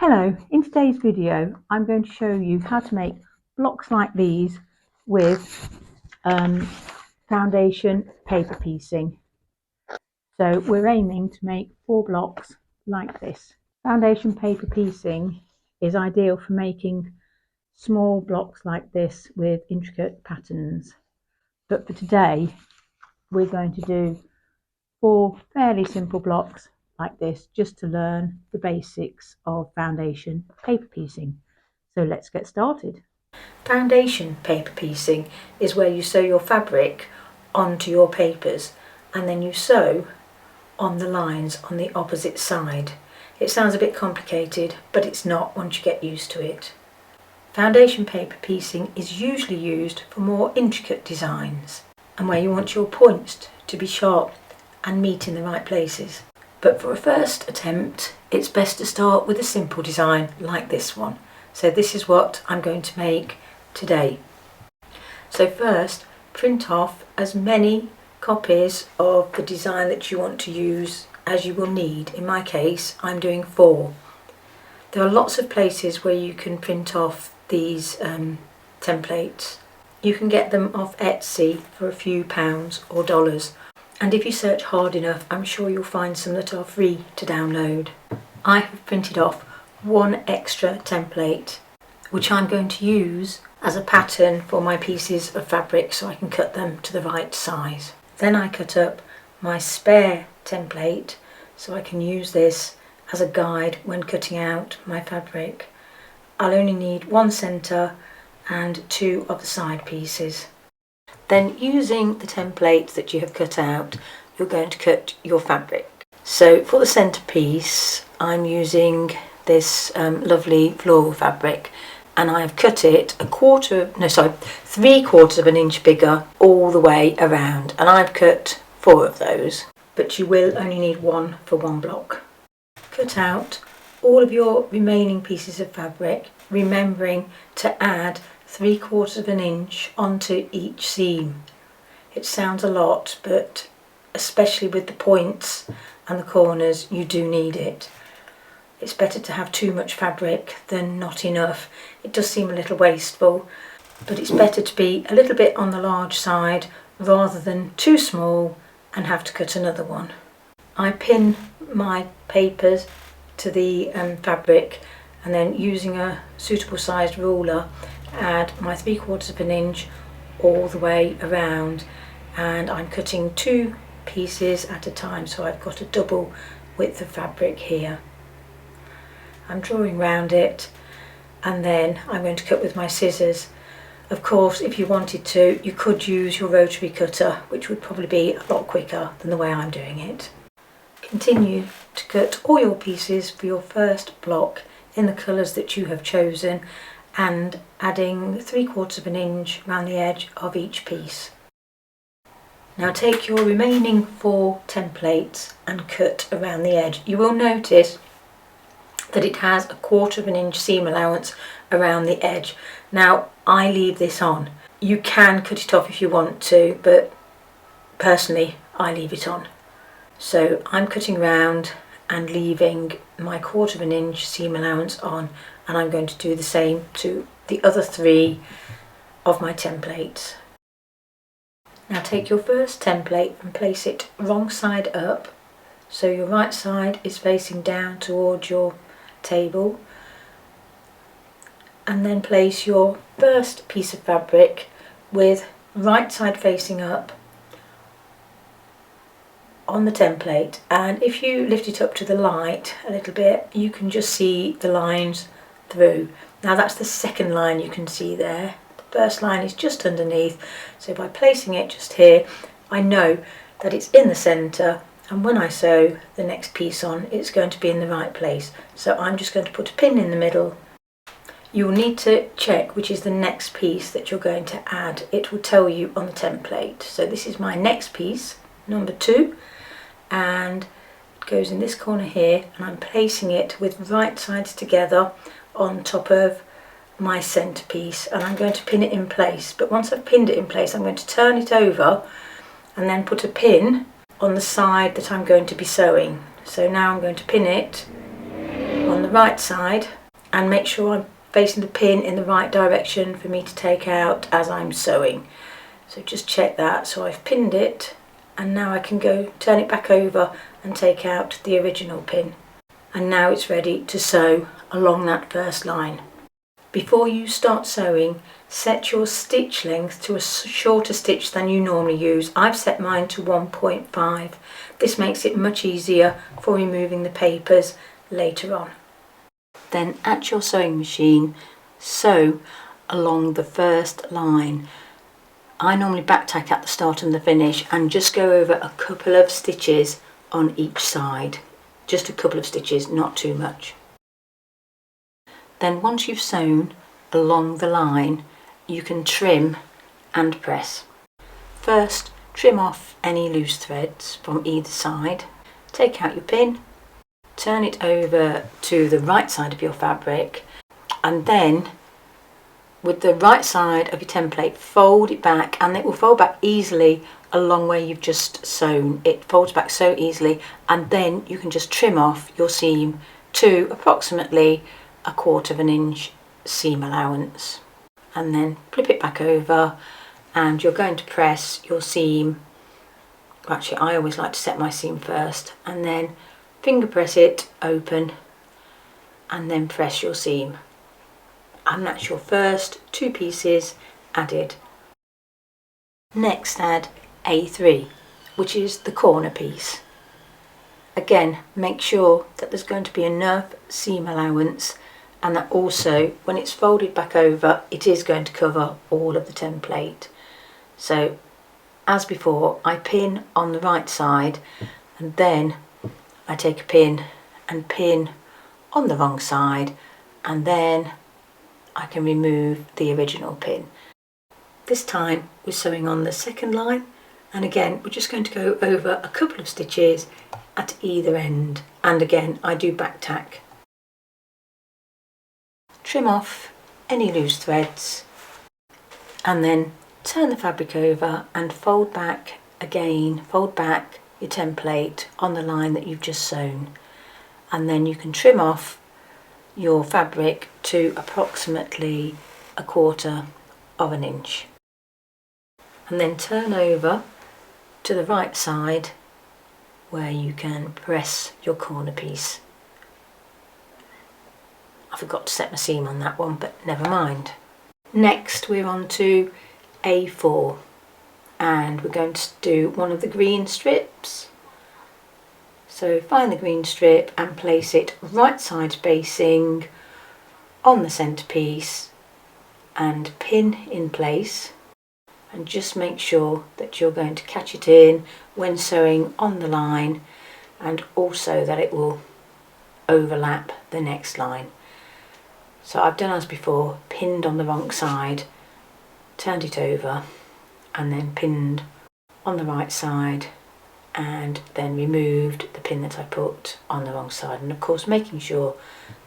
Hello, in today's video I'm going to show you how to make blocks like these with foundation paper piecing. So we're aiming to make 4 blocks like this. Foundation paper piecing is ideal for making small blocks like this with intricate patterns. But for today we're going to do 4 fairly simple blocks like this just to learn the basics of foundation paper piecing. So let's get started. Foundation paper piecing is where you sew your fabric onto your papers and then you sew on the lines on the opposite side. It sounds a bit complicated, but it's not once you get used to it. Foundation paper piecing is usually used for more intricate designs and where you want your points to be sharp and meet in the right places. But for a first attempt, it's best to start with a simple design like this one. So this is what I'm going to make today. So first, print off as many copies of the design that you want to use as you will need. In my case, I'm doing 4. There are lots of places where you can print off these templates. You can get them off Etsy for a few pounds or dollars. And if you search hard enough, I'm sure you'll find some that are free to download. I have printed off 1 extra template, which I'm going to use as a pattern for my pieces of fabric so I can cut them to the right size. Then I cut up my spare template so I can use this as a guide when cutting out my fabric. I'll only need 1 centre and 2 of the side pieces. Then using the template that you have cut out, you're going to cut your fabric. So for the centre piece, I'm using this lovely floral fabric and I've cut it 3/4 of an inch bigger all the way around, and I've cut 4 of those, but you will only need 1 for 1 block. Cut out all of your remaining pieces of fabric, remembering to add 3/4 of an inch onto each seam. It sounds a lot, but especially with the points and the corners, you do need it. It's better to have too much fabric than not enough. It does seem a little wasteful, but it's better to be a little bit on the large side rather than too small and have to cut another one. I pin my papers to the fabric and then using a suitable sized ruler add my 3/4 of an inch all the way around, and I'm cutting 2 pieces at a time, so I've got a double width of fabric here. I'm drawing round it and then I'm going to cut with my scissors. Of course, if you wanted to, you could use your rotary cutter, which would probably be a lot quicker than the way I'm doing it. Continue to cut all your pieces for your first block in the colours that you have chosen and adding 3/4 of an inch around the edge of each piece. Now take your remaining 4 templates and cut around the edge. You will notice that it has 1/4 of an inch seam allowance around the edge. Now I leave this on. You can cut it off if you want to, but personally I leave it on. So I'm cutting round and leaving my 1/4 of an inch seam allowance on, and I'm going to do the same to the other 3 of my templates. Now take your first template and place it wrong side up, so your right side is facing down towards your table, and then place your first piece of fabric with right side facing up on the template, and if you lift it up to the light a little bit you can just see the lines through. Now that's the second line you can see there. The first line is just underneath, so by placing it just here I know that it's in the centre, and when I sew the next piece on it's going to be in the right place. So I'm just going to put a pin in the middle. You'll need to check which is the next piece that you're going to add. It will tell you on the template. So this is my next piece, number 2, and it goes in this corner here, and I'm placing it with right sides together on top of my centre piece, and I'm going to pin it in place. But once I've pinned it in place I'm going to turn it over and then put a pin on the side that I'm going to be sewing. So now I'm going to pin it on the right side and make sure I'm facing the pin in the right direction for me to take out as I'm sewing. So just check that. So I've pinned it, and now I can go turn it back over and take out the original pin. And now it's ready to sew along that first line. Before you start sewing, set your stitch length to a shorter stitch than you normally use. I've set mine to 1.5. This makes it much easier for removing the papers later on. Then at your sewing machine, sew along the first line. I normally back tack at the start and the finish and just go over a couple of stitches on each side. Just a couple of stitches, not too much. Then once you've sewn along the line, you can trim and press. First, trim off any loose threads from either side. Take out your pin, turn it over to the right side of your fabric, and then with the right side of your template, fold it back, and it will fold back easily along where you've just sewn. It folds back so easily, and then you can just trim off your seam to approximately 1/4 inch seam allowance, and then flip it back over, and you're going to press your seam. Actually, I always like to set my seam first, and then finger press it open, and then press your seam. And that's your first 2 pieces added. Next, add A3, which is the corner piece. Again, make sure that there's going to be enough seam allowance, and that also when it's folded back over, it is going to cover all of the template. So as before, I pin on the right side, and then I take a pin and pin on the wrong side, and then I can remove the original pin. This time we're sewing on the second line, and again we're just going to go over a couple of stitches at either end, and again I do back tack. Trim off any loose threads, and then turn the fabric over and fold back again, fold back your template on the line that you've just sewn, and then you can trim off your fabric to approximately 1/4 inch, and then turn over to the right side where you can press your corner piece. I forgot to set my seam on that one, but never mind. Next we're on to A4, and we're going to do one of the green strips. So find the green strip and place it right side spacing on the centerpiece and pin in place, and just make sure that you're going to catch it in when sewing on the line, and also that it will overlap the next line. So I've done as before, pinned on the wrong side, turned it over, and then pinned on the right side, and then removed the pin that I put on the wrong side, and of course making sure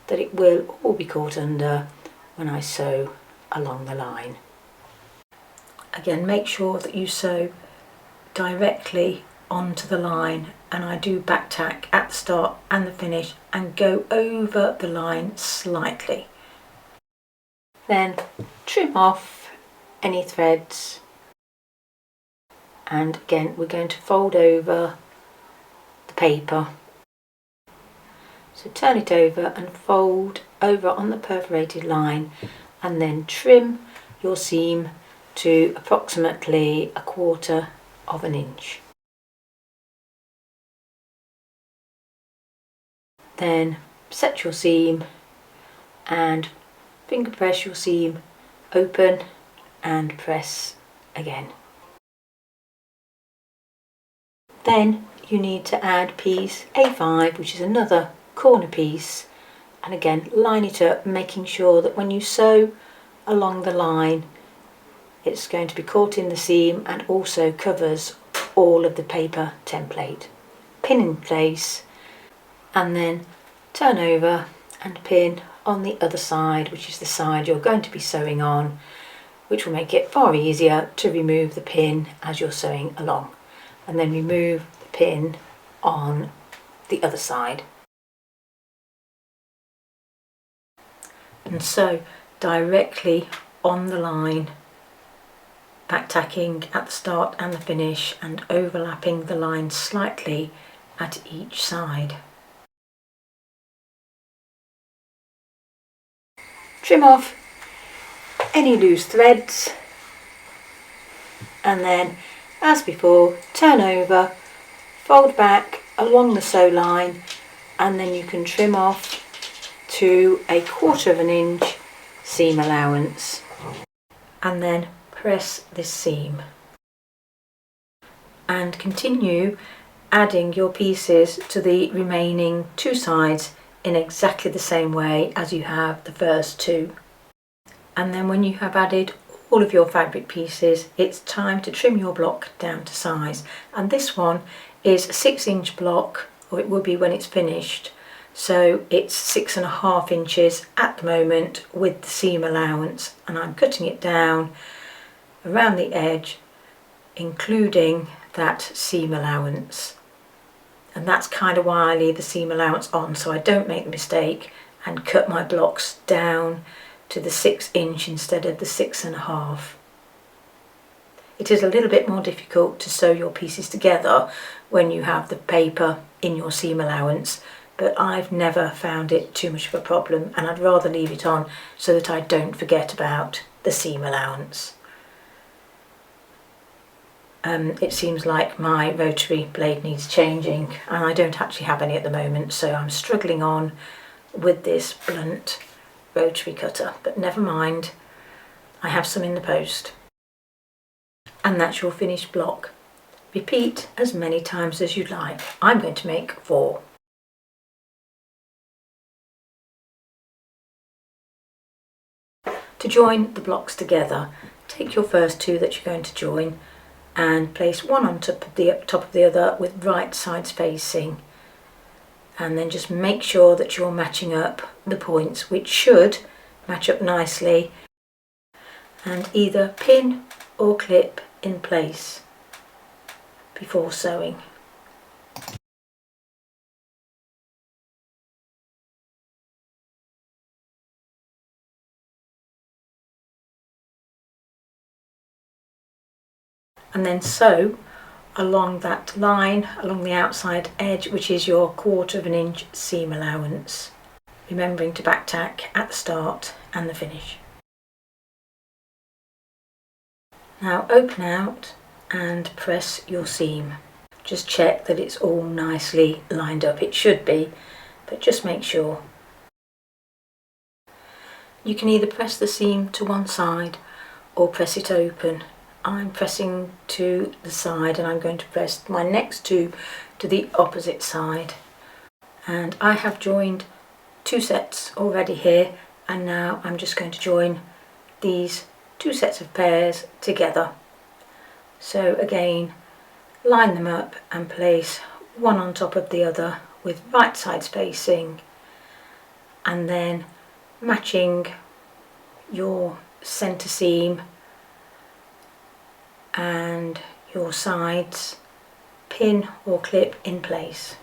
that it will all be caught under when I sew along the line. Again, make sure that you sew directly onto the line, and I do back tack at the start and the finish and go over the line slightly. Then trim off any threads, and again we're going to fold over the paper. So turn it over and fold over on the perforated line, and then trim your seam to approximately 1/4 inch. Then set your seam and finger press your seam open and press again. Then you need to add piece A5, which is another corner piece, and again line it up, making sure that when you sew along the line it's going to be caught in the seam and also covers all of the paper template. Pin in place, and then turn over and pin on the other side, which is the side you're going to be sewing on, which will make it far easier to remove the pin as you're sewing along, and then remove the pin on the other side. and sew directly on the line, back tacking at the start and the finish and overlapping the line slightly at each side. Trim off any loose threads, and then, as before, turn over, fold back along the sew line, and then you can trim off to 1/4 inch seam allowance, and then press this seam and continue adding your pieces to the remaining 2 sides in exactly the same way as you have the first 2. And then when you have added all of your fabric pieces, it's time to trim your block down to size. And this one is a 6-inch block, or it will be when it's finished. So it's 6.5 inches at the moment with the seam allowance, and I'm cutting it down around the edge, including that seam allowance. And that's kind of why I leave the seam allowance on, so I don't make the mistake and cut my blocks down to the 6-inch instead of the 6.5. It is a little bit more difficult to sew your pieces together when you have the paper in your seam allowance, but I've never found it too much of a problem, and I'd rather leave it on so that I don't forget about the seam allowance. It seems like my rotary blade needs changing, and I don't actually have any at the moment, so I'm struggling on with this blunt rotary cutter, but never mind, I have some in the post. And that's your finished block. Repeat as many times as you'd like. I'm going to make 4. To join the blocks together, take your first 2 that you're going to join and place one on top of the other with right sides facing, and then just make sure that you're matching up the points, which should match up nicely, and either pin or clip in place before sewing. And then sew along that line, along the outside edge, which is your 1/4 inch seam allowance, remembering to back tack at the start and the finish. Now open out and press your seam. Just check that it's all nicely lined up. It should be, but just make sure. You can either press the seam to one side or press it open. I'm pressing to the side, and I'm going to press my next 2 to the opposite side. And I have joined 2 sets already here, and now I'm just going to join these 2 sets of pairs together. So again, line them up and place one on top of the other with right side spacing, and then matching your centre seam and your sides, pin or clip in place.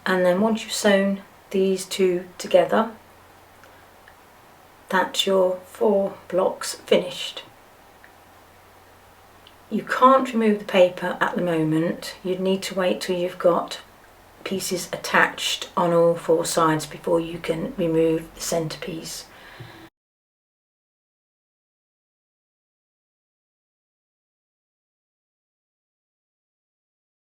And then once you've sewn these 2 together, that's your 4 blocks finished. You can't remove the paper at the moment. You'd need to wait till you've got pieces attached on all 4 sides before you can remove the centrepiece.